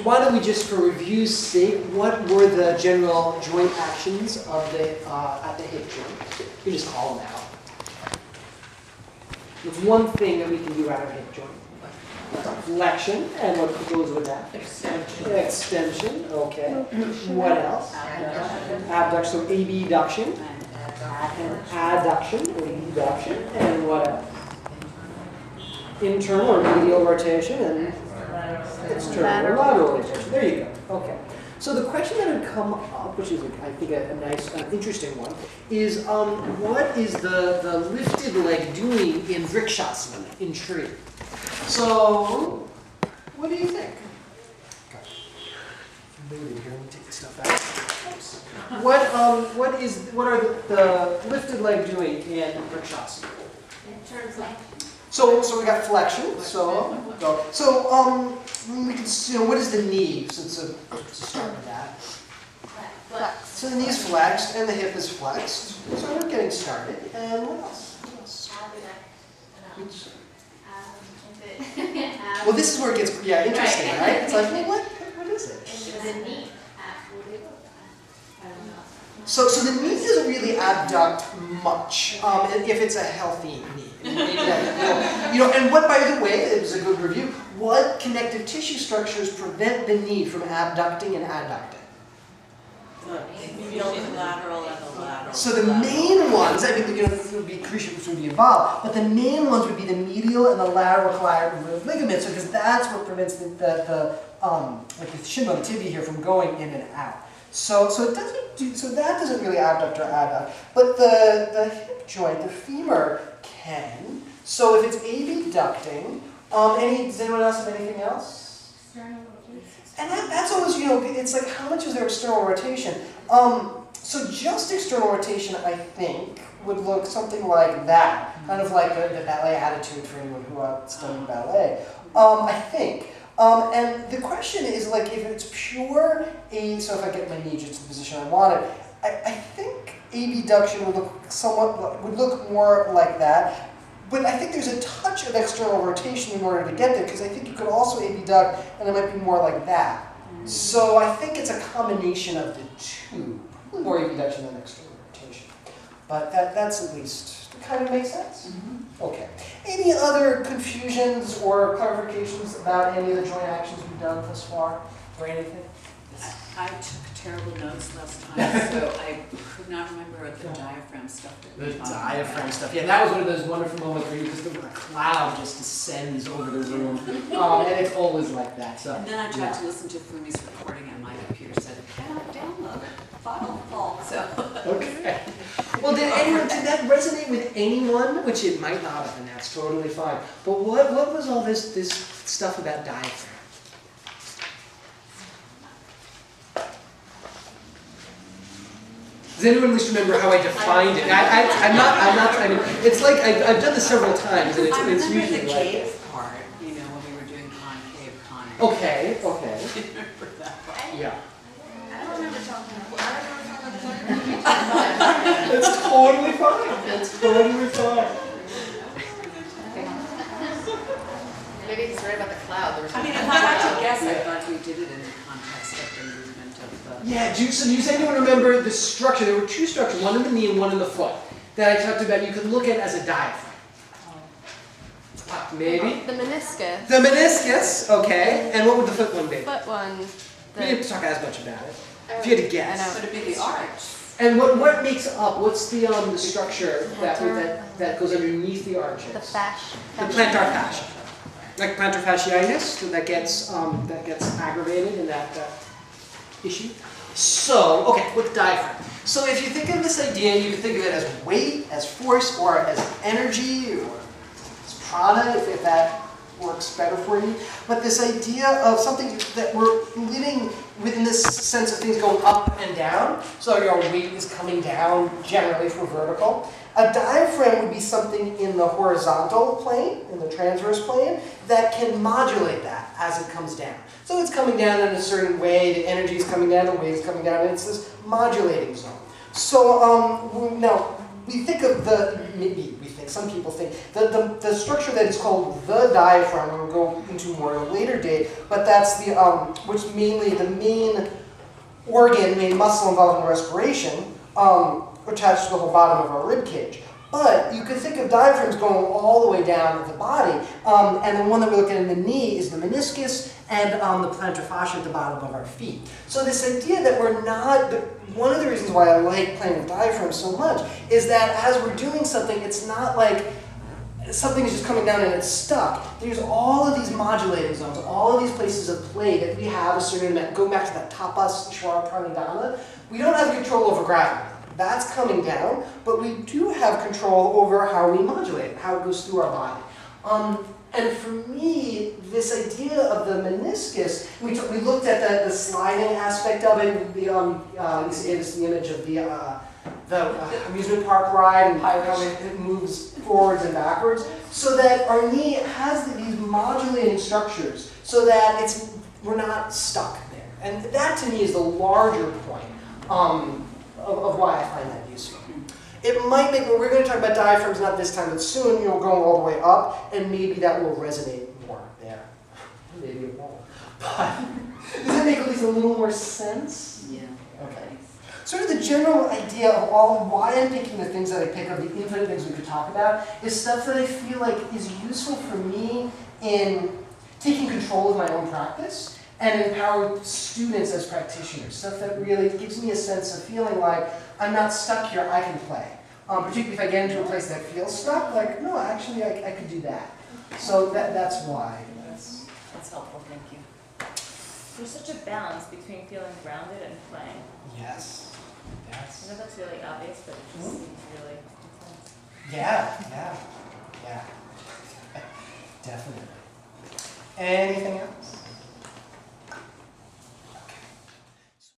why don't we just, for review's sake, what were the general joint actions of the at the hip joint? You just call them out. There's one thing that we can do at our hip joint. Flexion, and what goes with that? Extension. Extension, okay. What else? Abduction, so abduction. And adduction, or abduction. And what else? Internal or medial rotation, and external or lateral rotation. There you go. Okay. So the question that would come up, which is, I think, a nice, interesting one, is what is the lifted leg doing in Vrikshasana, in tree? So, what do you think? Moving here, let me take this stuff out. Oops. What are the lifted leg doing in Vrikshasana? In terms of So we got flexion. So we can what is the knee? So to start with that. flex. So the knee's flexed and the hip is flexed. So we're getting started. And what else? What else? Well, this is where it gets interesting, right? It's like, well, what is it? The knee. So the knee doesn't really abduct much if it's a healthy knee. And what, by the way, it was a good review. What connective tissue structures prevent the knee from abducting and adducting? The lateral and the lateral. So the main ones, I mean, it would be cruciate would be involved, but the main ones would be the medial and the lateral collateral ligaments, because that's what prevents the like the shin bone, the tibia here, from going in and out. So it doesn't do, so that doesn't really abduct or adduct, but the hip joint, the femur, can. So if it's abducting, does anyone else have anything else? And that's always, it's like, how much is their external rotation? So just external rotation, I think, would look something like that. Kind of like the ballet attitude for anyone who studied ballet, I think. And the question is, like, if it's pure so if I get my knee just to the position I want it, I think abduction would look more like that. But I think there's a touch of external rotation in order to get there, because I think you could also abduct, and it might be more like that. So I think it's a combination of the two, more abduction than external rotation. But that's at least, it kind of makes sense? Mm-hmm. Okay. Any other confusions or clarifications about any of the joint actions we've done thus far, or anything? I took terrible notes last time, so I could not remember the diaphragm stuff. The diaphragm stuff. Yeah, that was one of those wonderful moments where a cloud just descends over the room. And it's always like that. So. And then I tried to listen to Fumi's recording, and my computer said, cannot download it. File fault. So. Okay. Well, did that resonate with anyone? Which it might not have, and that's totally fine. But what was all this stuff about diaphragm? Does anyone at least remember how I defined it? I'm not trying to. It's like I've done this several times, and it's usually the like. cave part, when we were doing concave, conave. Okay. Do you remember that part? Yeah. I don't remember talking about It's totally fine. It's totally fine. Maybe he's right about the cloud. I mean, if I had to guess, I thought we did it in the context of the movement of the... Yeah, does anyone remember the structure? There were two structures, one in the knee and one in the foot, that I talked about you could look at as a diaphragm. Maybe? The meniscus. The meniscus, okay. And what would the foot one be? Foot one. We didn't have to talk as much about it. If you had to guess. I know. Would it be the arch? And what makes up, what's the structure that goes underneath the arches? The fascia. The plantar fascia. Like plantar fasciitis, that gets aggravated in that issue. So, okay, with diaphragm. So if you think of this idea, you can think of it as weight, as force, or as energy, or as prana, if that works better for you. But this idea of something that we're living within this sense of things going up and down. So your weight is coming down generally for vertical. A diaphragm would be something in the horizontal plane, in the transverse plane, that can modulate that as it comes down. So it's coming down in a certain way, the energy is coming down, the weight is coming down, and it's this modulating zone. So now, we think of maybe we think, some people think, the structure that is called the diaphragm, and we'll go into more at a later date, but that's the, which mainly the main organ, main muscle involved in respiration, attached to the whole bottom of our rib cage. But you could think of diaphragms going all the way down the body, and the one that we look at in the knee is the meniscus and the plantar fascia at the bottom of our feet. So this idea that we're not, one of the reasons why I like playing with diaphragms so much is that as we're doing something, it's not like something is just coming down and it's stuck. There's all of these modulating zones, all of these places of play that we have a certain amount. Go back to that tapas, shwara, pranidhana. We don't have control over gravity. That's coming down, but we do have control over how we modulate it, how it goes through our body. And for me, this idea of the meniscus, we looked at the sliding aspect of it. This is the image of the amusement park ride and how it moves forwards and backwards, so that our knee has these modulating structures, so that we're not stuck there. And that to me is the larger point of why I find that useful. It might make, we're going to talk about diaphragms not this time, but soon, going all the way up, and maybe that will resonate more there. Maybe it won't. But does that make at least a little more sense? Yeah. Okay. Sort of the general idea of why I'm picking the things that I pick, of the infinite things we could talk about, is stuff that I feel like is useful for me in taking control of my own practice and empower students as practitioners. Stuff that really gives me a sense of feeling like I'm not stuck here, I can play. Particularly if I get into a place that feels stuck, like, no, actually I could do that. So that's why. That's helpful, thank you. There's such a balance between feeling grounded and playing. Yes. I know that's really obvious, but it just seems really intense. Yeah. Definitely. Anything else?